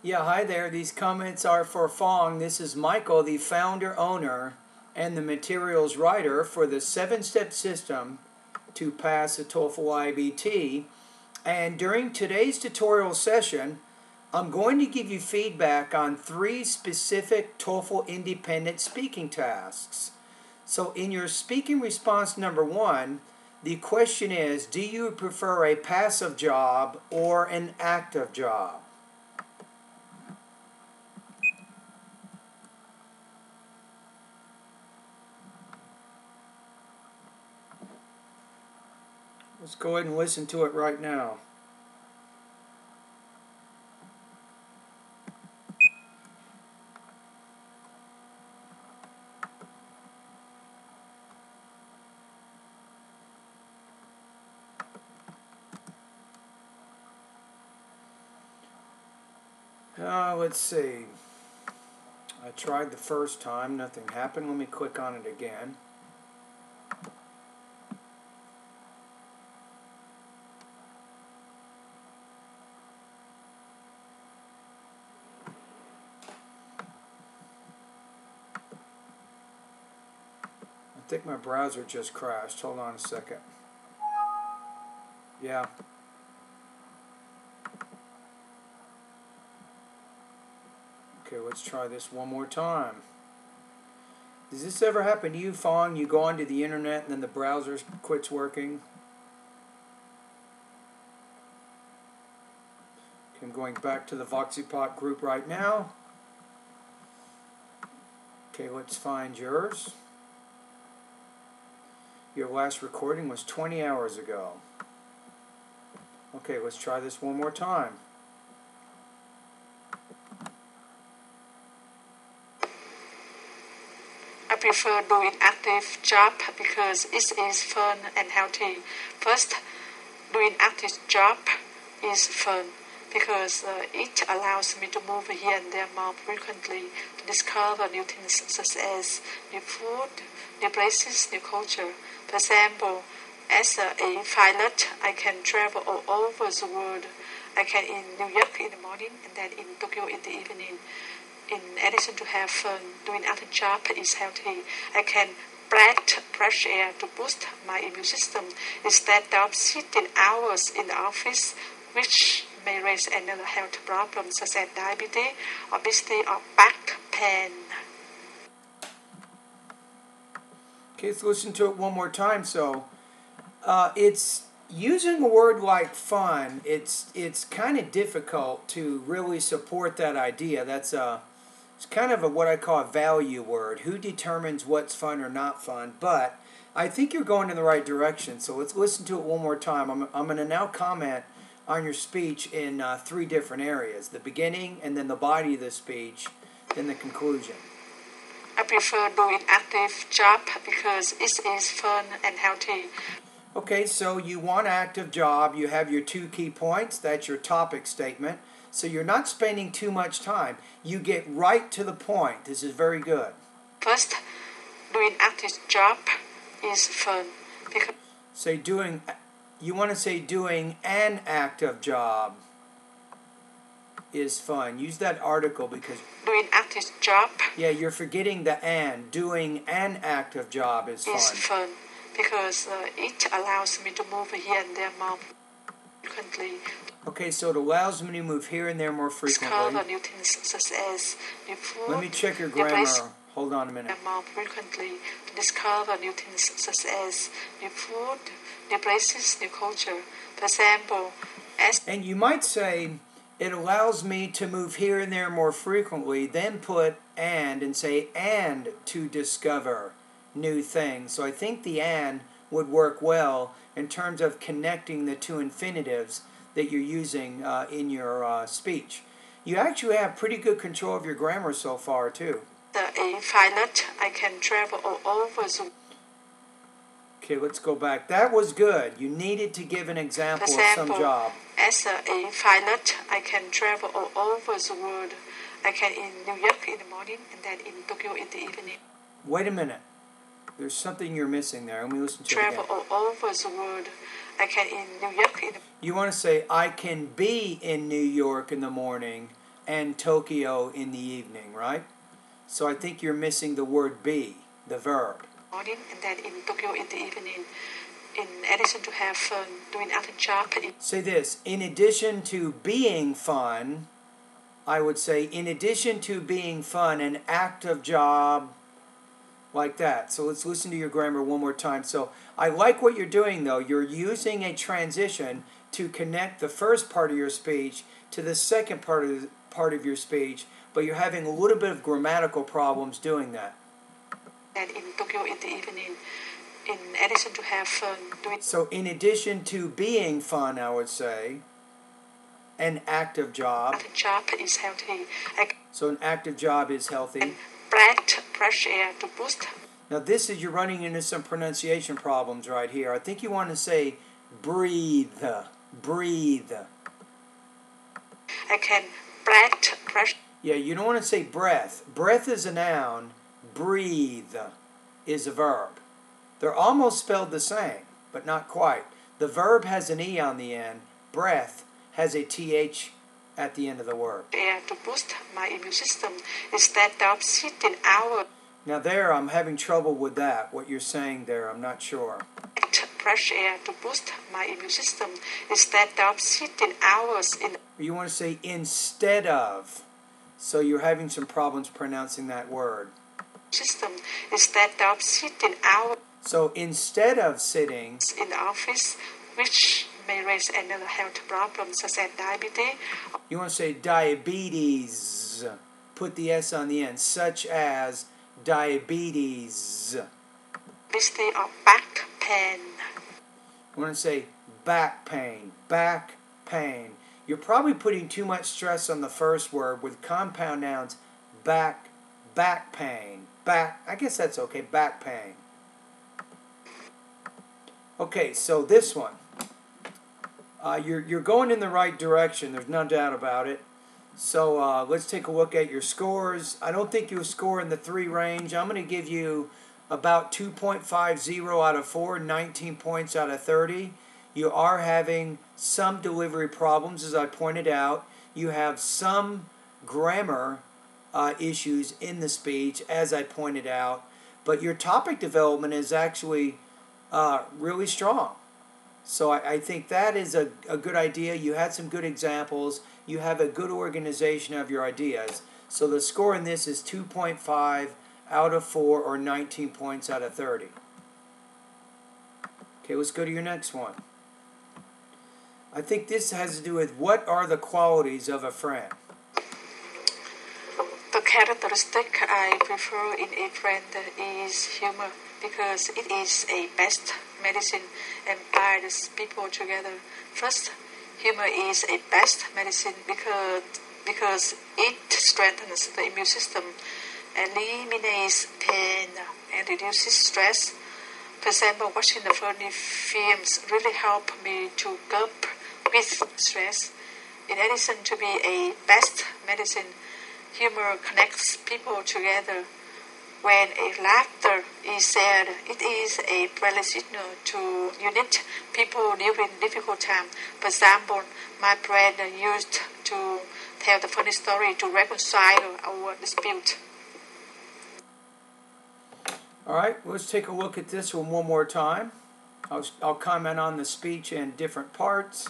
Yeah, hi there. These comments are for Fong. This is Michael, the founder, owner, and the materials writer for the 7-step system to pass the TOEFL IBT. And during today's tutorial session, I'm going to give you feedback on 3 specific TOEFL independent speaking tasks. So in your speaking response number 1, the question is, do you prefer a passive job or an active job? Let's go ahead and listen to it right now. Let's see. I tried the first time, nothing happened. Let me click on it again. I think my browser just crashed. Hold on a second. Yeah. Okay, let's try this one more time. Does this ever happen to you, Fong? You go onto the internet and then the browser quits working? Okay, I'm going back to the VoxyPot group right now. Okay, let's find yours. Your last recording was 20 hours ago. Okay, let's try this one more time. I prefer doing active job because it is fun and healthy. First, doing active job is fun because it allows me to move here and there more frequently to discover new things such as new food, new places, new culture. For example, as a pilot, I can travel all over the world. I can in New York in the morning and then in Tokyo in the evening. In addition to have fun, doing active job is healthy. I can breathe fresh air to boost my immune system instead of sitting hours in the office, which may raise another health problem such as diabetes, obesity, or back pain. Okay, let's listen to it one more time. So, it's using a word like fun. It's kind of difficult to really support that idea. It's kind of what I call a value word. Who determines what's fun or not fun? But I think you're going in the right direction. So let's listen to it one more time. I'm going to now comment on your speech in 3 different areas: the beginning, and then the body of the speech, then the conclusion. I prefer doing active job because it is fun and healthy. Okay, so you want active job. You have your 2 key points. That's your topic statement. So you're not spending too much time. You get right to the point. This is very good. First, doing active job is fun because You want to say doing an active job is fun. Use that article because doing active job you're forgetting the and. Doing an active job is fun because it allows me to move here and there more frequently. Okay, so it allows me to move here and there more frequently. Discover new things such as new food. Let me check your grammar. Hold on a minute. More frequently to discover new things such as new food, new places, new culture. For example, and you might say, it allows me to move here and there more frequently, then put and say, and to discover new things. So I think the and would work well in terms of connecting the 2 infinitives that you're using in your speech. You actually have pretty good control of your grammar so far, too. As a pilot, I can travel all over the. Okay, let's go back. That was good. You needed to give an example of some job. As a pilot, I can travel all over the world. I can in New York in the morning and then in Tokyo in the evening. Wait a minute. There's something you're missing there. Let me listen to it again. Travel all over the world. I can in New York in the. You want to say, I can be in New York in the morning and Tokyo in the evening, right? So I think you're missing the word be, the verb. Morning and then in Tokyo in the evening. In addition to have fun, doing active job. Say this, in addition to being fun, I would say, in addition to being fun, an active job, like that. So let's listen to your grammar one more time. So I like what you're doing, though. You're using a transition to connect the first part of your speech to the second part of your speech, but you're having a little bit of grammatical problems doing that. And in Tokyo in the evening, in addition to have fun, doing. So in addition to being fun, I would say, an active job. Active job is healthy. So an active job is healthy. And breath, fresh air to boost. Now this is, you're running into some pronunciation problems right here. I think you want to say breathe, breathe. I can breath, fresh. Yeah, you don't want to say breath. Breath is a noun. Breathe is a verb. They're almost spelled the same, but not quite. The verb has an E on the end. Breath has a TH at the end of the word. Air to boost my immune system instead of sitting hours. Now there, I'm having trouble with that. What you're saying there, I'm not sure. Fresh air to boost my immune system instead of sitting hours in. You want to say instead of. So you're having some problems pronouncing that word. System instead of sitting hours. So instead of sitting in the office, which may raise another health problem such as diabetes. You want to say diabetes. Put the S on the end. Such as diabetes. Obesity or back pain. You want to say back pain. Back pain. You're probably putting too much stress on the first word with compound nouns. Back pain. Back, I guess that's okay. Back pain. Okay, so this one. You're going in the right direction. There's no doubt about it. So let's take a look at your scores. I don't think you'll score in the 3 range. I'm going to give you about 2.50 out of 4, 19 points out of 30. You are having some delivery problems, as I pointed out. You have some grammar issues in the speech, as I pointed out. But your topic development is actually really strong. So I think that is a good idea. You had some good examples. You have a good organization of your ideas. So the score in this is 2.5 out of 4, or 19 points out of 30. Okay, let's go to your next one. I think this has to do with what are the qualities of a friend. The characteristic I prefer in a friend is humor, because it is a best medicine and binds people together. First, humor is a best medicine because it strengthens the immune system, eliminates pain, and reduces stress. For example, watching the funny films really helped me to cope with stress. In addition to being a best medicine, humor connects people together. When a laughter is shared, it is a friendly signal to unite people during difficult time. For example, my friend used to tell the funny story to reconcile our dispute. All right, let's take a look at this one more time. I'll comment on the speech in different parts.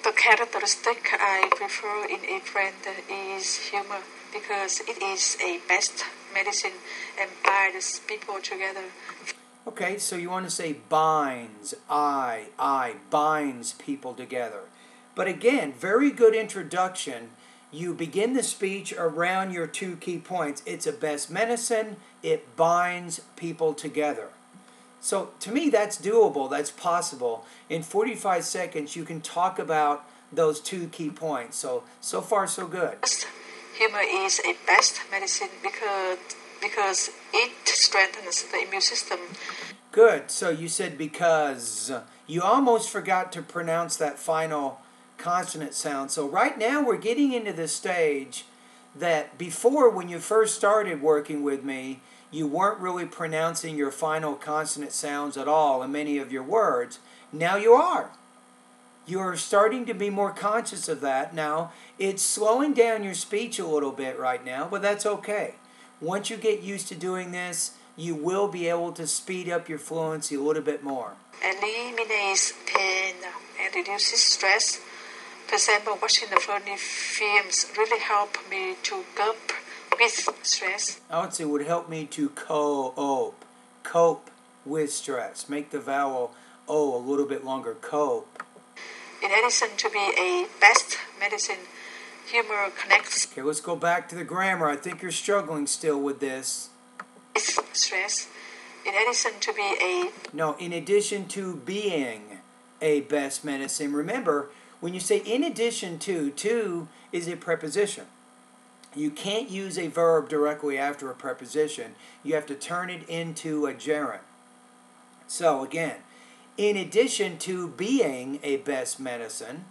The characteristic I prefer in a friend is humor, because it is a best medicine and binds people together. Okay, so you want to say binds, binds people together. But again, very good introduction. You begin the speech around your 2 key points. It's a best medicine. It binds people together. So to me, that's doable. That's possible. In 45 seconds, you can talk about those 2 key points. So far, so good. Humor is a best medicine because it strengthens the immune system. Good. So you said because. You almost forgot to pronounce that final consonant sound. So right now we're getting into the stage that before, when you first started working with me, you weren't really pronouncing your final consonant sounds at all in many of your words. Now you are. You're starting to be more conscious of that. Now, it's slowing down your speech a little bit right now, but that's okay. Once you get used to doing this, you will be able to speed up your fluency a little bit more. Eliminates pain and reduces stress. For example, watching the funny films really help me to cope with stress. I would say it would help me to cope with stress. Make the vowel O a little bit longer, cope. In addition to be a best medicine, humor connects. Okay, let's go back to the grammar. I think you're struggling still with this. Stress. In addition to be a... No, in addition to being a best medicine. Remember, when you say in addition to is a preposition. You can't use a verb directly after a preposition. You have to turn it into a gerund. So again, in addition to being a best medicine,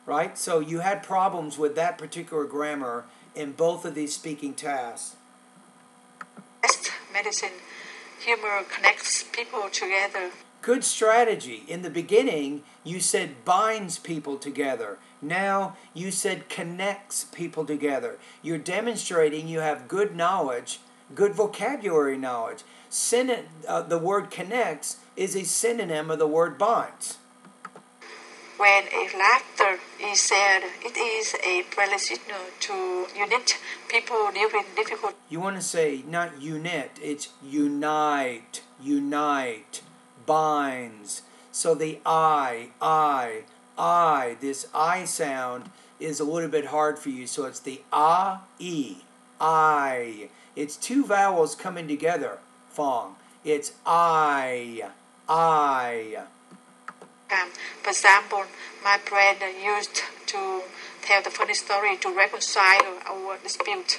right? So you had problems with that particular grammar in both of these speaking tasks. Best medicine, humor connects people together. Good strategy. In the beginning, you said binds people together. Now, you said connects people together. You're demonstrating you have good knowledge, good vocabulary knowledge. The word connects is a synonym of the word binds. When a laughter is said, it is a prelude to unite people during difficult. You want to say not unit, it's unite, binds. So the this I sound is a little bit hard for you. So it's the I. It's two vowels coming together, Fong. It's I. For example, my friend used to tell the funny story to reconcile our dispute.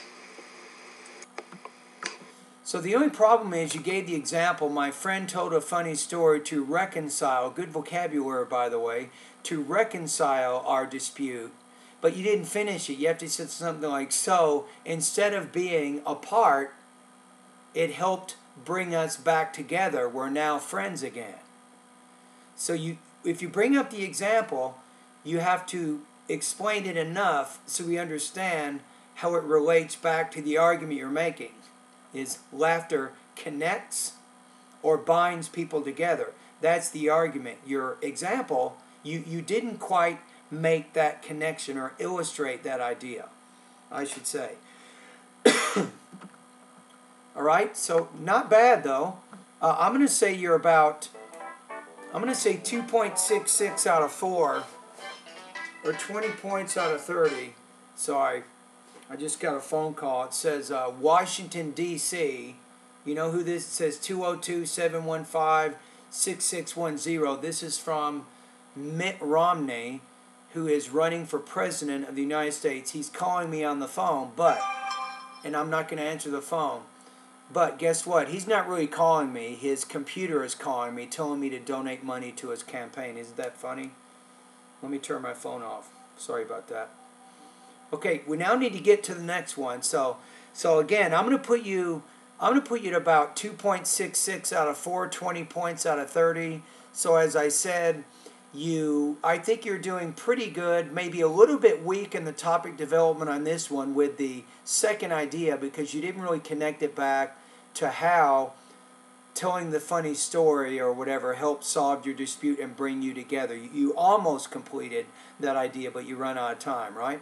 So the only problem is you gave the example, my friend told a funny story to reconcile, good vocabulary by the way, to reconcile our dispute, but you didn't finish it. You have to say something like, so instead of being apart, it helped bring us back together. We're now friends again. So if you bring up the example, you have to explain it enough so we understand how it relates back to the argument you're making. Is laughter connects or binds people together? That's the argument. Your example, you didn't quite make that connection or illustrate that idea, I should say. All right, so not bad though. I'm going to say you're about, 2.66 out of 4, or 20 points out of 30. Sorry, I just got a phone call. It says Washington, D.C. You know who this is? It says 202-715-6610. This is from Mitt Romney, who is running for president of the United States. He's calling me on the phone, and I'm not going to answer the phone. But guess what? He's not really calling me. His computer is calling me, telling me to donate money to his campaign. Isn't that funny? Let me turn my phone off. Sorry about that. Okay, we now need to get to the next one. So again, I'm going to put you at about 2.66 out of 4, 20 points out of 30. So as I said, I think you're doing pretty good, maybe a little bit weak in the topic development on this one with the second idea because you didn't really connect it back to how telling the funny story or whatever helped solve your dispute and bring you together. You almost completed that idea, but you run out of time, right?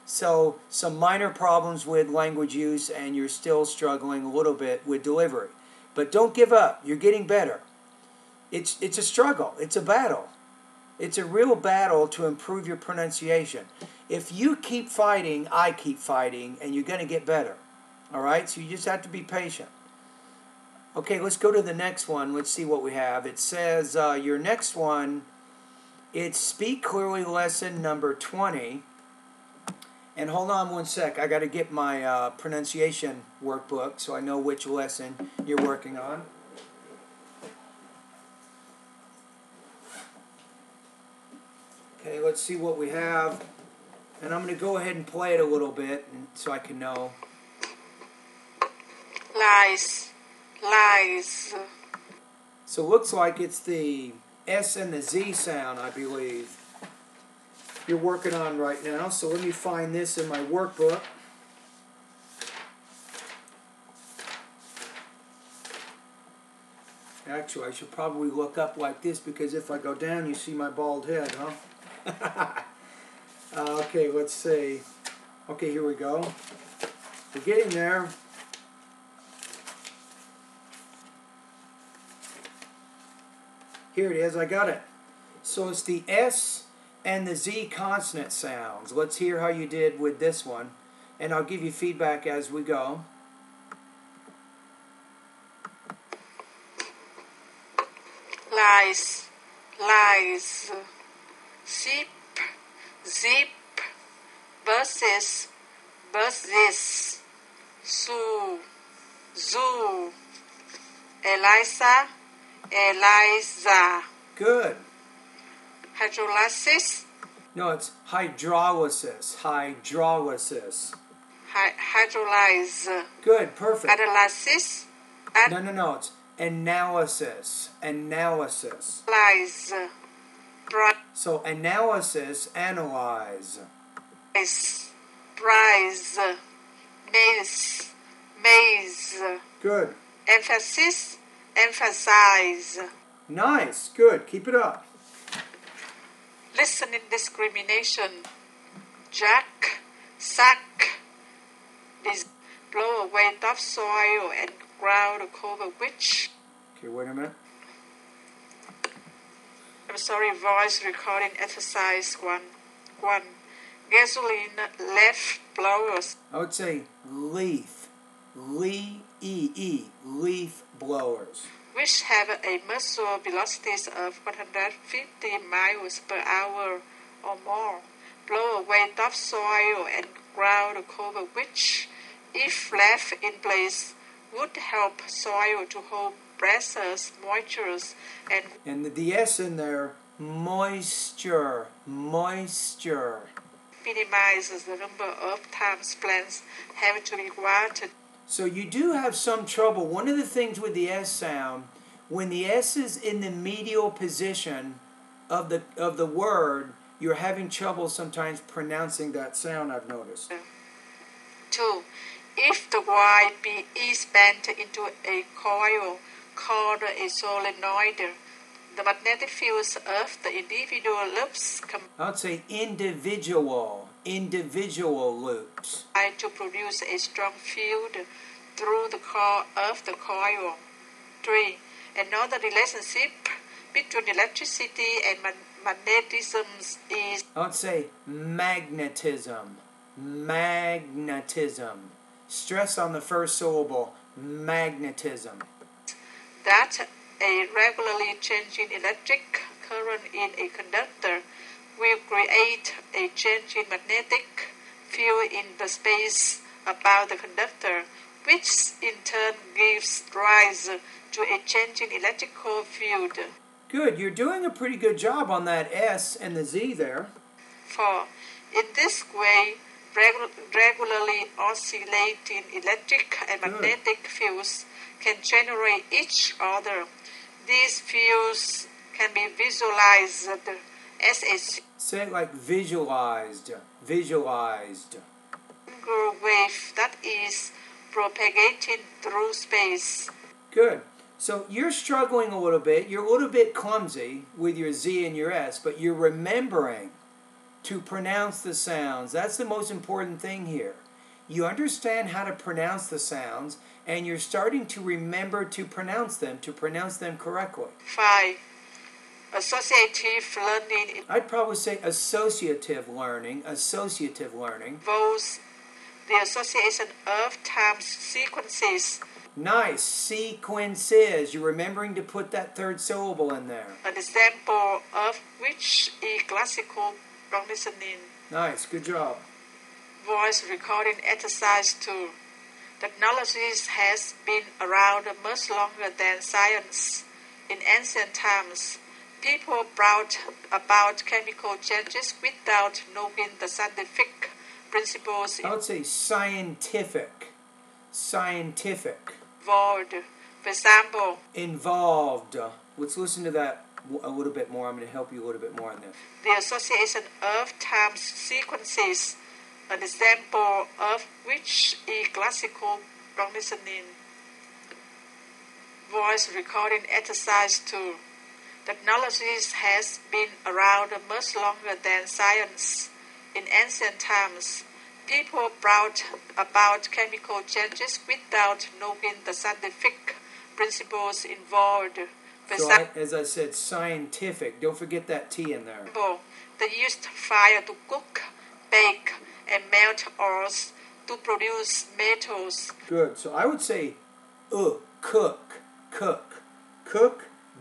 So some minor problems with language use and you're still struggling a little bit with delivery. But don't give up. You're getting better. It's a struggle. It's a battle. It's a real battle to improve your pronunciation. If you keep fighting, I keep fighting, and you're going to get better. All right? So you just have to be patient. Okay, let's go to the next one. Let's see what we have. It says your next one, it's Speak Clearly lesson number 20. And hold on one sec. I got to get my pronunciation workbook so I know which lesson you're working on. Okay, let's see what we have. And I'm going to go ahead and play it a little bit so I can know. Lies. So it looks like it's the S and the Z sound, I believe. you're working on right now. So let me find this in my workbook. Actually, I should probably look up like this because if I go down, you see my bald head, huh? Okay, let's see. Okay, here we go. We're getting there. Here it is, I got it. So it's the S and the Z consonant sounds. Let's hear how you did with this one. And I'll give you feedback as we go. Lies, lies, zip, zip, buses, buses, zoo, zoo, Eliza, Eliza, Good. hydrolysis, No, it's hydrolysis. Hydrolysis. hydrolyze, Good, perfect. analysis, No, it's analysis. Analysis. analyze, So analysis, analyze. price, maze, maze, Good. emphasis, emphasize, Nice. Good. Keep it up. listening discrimination, jack, sack, blow away topsoil and ground cover which, Okay, wait a minute. I'm sorry, voice recording exercise 1. Gasoline leaf blowers, I would say leaf. Leaf blowers. which have a muzzle velocities of 150 miles per hour or more, blow away topsoil and ground cover which, if left in place, would help soil to hold pressures, moistures, and the S in there, moisture. Moisture. minimizes the number of times plants have to be watered. So you do have some trouble. One of the things with the S sound, when the S is in the medial position of the word, you're having trouble sometimes pronouncing that sound, I've noticed. 2. If the Y is bent into a coil called a solenoid, the magnetic fields of the individual loops I would say individual loops. combine to produce a strong field through the core of the coil. 3. Another relationship between electricity and magnetism is I would say magnetism. Magnetism. Stress on the first syllable. Magnetism. that a regularly changing electric current in a conductor will create a changing magnetic field in the space about the conductor, which in turn gives rise to a changing electrical field. Good. You're doing a pretty good job on that S and the Z there. 4. In this way, regularly oscillating electric and magnetic fields can generate each other. These fields can be visualized as a Say it like visualized. Visualized. single wave that is propagating through space. Good. So you're struggling a little bit. You're a little bit clumsy with your Z and your S, but you're remembering to pronounce the sounds. That's the most important thing here. You understand how to pronounce the sounds, and you're starting to remember to pronounce them correctly. 5. Associative learning I'd probably say associative learning. Associative learning. involves the association of time sequences. Nice. Sequences. You're remembering to put that third syllable in there. An example of which is classical conditioning. Nice. Good job. Voice recording exercise 2. Technology has been around much longer than science. In ancient times, people brought about chemical changes without knowing the scientific principles I would say scientific. Scientific. involved. For example, Involved. Let's listen to that a little bit more. I'm going to help you a little bit more on this. The association of time sequences, an example of which is classical conditioning voice recording exercise 2. Technology has been around much longer than science. In ancient times, people brought about chemical changes without knowing the scientific principles involved. So, as I said, scientific. Don't forget that T in there. They used fire to cook, bake, and melt ores to produce metals. Good. So I would say, cook,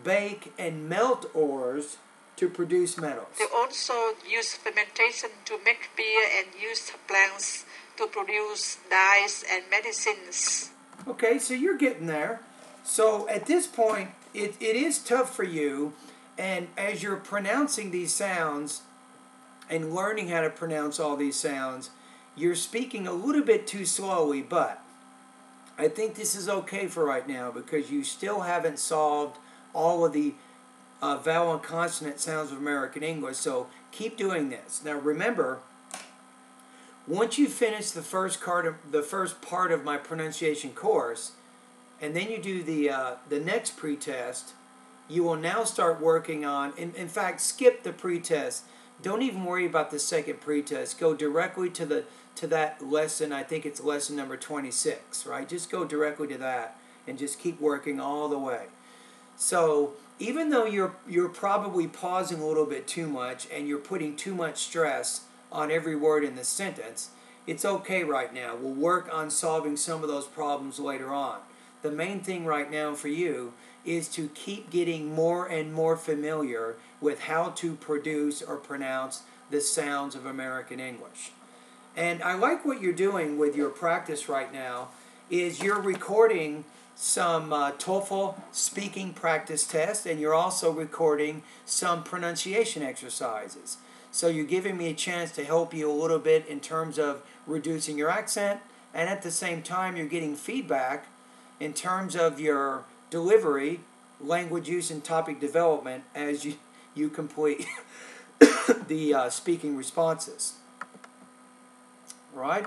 bake, and melt ores to produce metals. They also used fermentation to make beer and used plants to produce dyes and medicines. Okay, so you're getting there. So at this point, it is tough for you, and as you're pronouncing these sounds and learning how to pronounce all these sounds, you're speaking a little bit too slowly, but I think this is okay for right now because you still haven't solved all of the vowel and consonant sounds of American English, so keep doing this. Now remember, once you finish the first part of my pronunciation course, and then you do the next pretest, you will now start working on, in fact, skip the pretest. Don't even worry about the second pretest. Go directly to that lesson. I think it's lesson number 26, right? Just go directly to that and just keep working all the way. So even though you're probably pausing a little bit too much and you're putting too much stress on every word in the sentence, it's okay right now. We'll work on solving some of those problems later on. The main thing right now for you is to keep getting more and more familiar with how to produce or pronounce the sounds of American English. And I like what you're doing with your practice right now is you're recording some TOEFL speaking practice tests, and you're also recording some pronunciation exercises. So you're giving me a chance to help you a little bit in terms of reducing your accent, and at the same time you're getting feedback in terms of your delivery, language use, and topic development as you complete the speaking responses. All right?